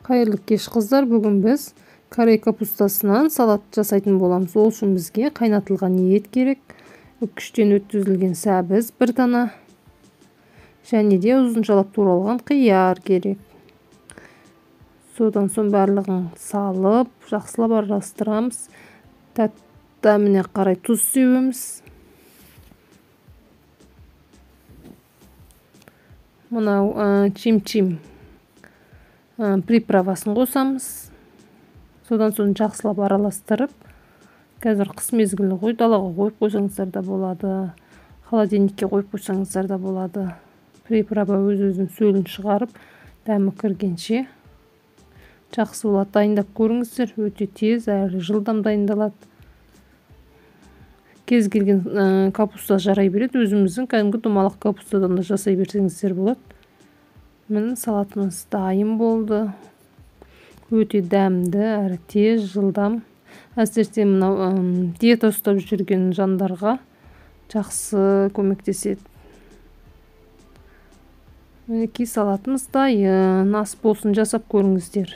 Қайырлы кеш қыздар, бүгін біз корей капустасынан салат жасайтын боламыз. Ол үшін бізге қайнатылған ет керек, үккіштен өткізілген сәбіз 1 дана және де ұзыншалап туралған қияр керек. Содан соң барлығын салып, жақсылап араластырамыз. Дәміне қарай тұз себеміз. Мынау чим-чим приправасын қосамыз. Содан соң жақсылап араластырып, қазір қыс мезгілі ғой, далаға қойып қойсаңыздар да болады, холодильникке қойып қойсаңыздар да болады. Приправа өз-өзінің сөлін шығарып, дәмі кіргенше жақсы болады. Дайындап көріңіздер, өте тез әрі жылдам дайындалады. Кез келген капуста жарай береді, өзіміздің кәдімгі домалақ капустадан да жасай берсеңіздер болады. Міне салатымыз дайын болды. Өте дәмді, әрі тез, жылдам. Әсіресе мынау диета ұстап жүрген жандарға жақсы көмектеседі. Мінекей салатымыз дайын. Ас болсын, жасап көріңіздер.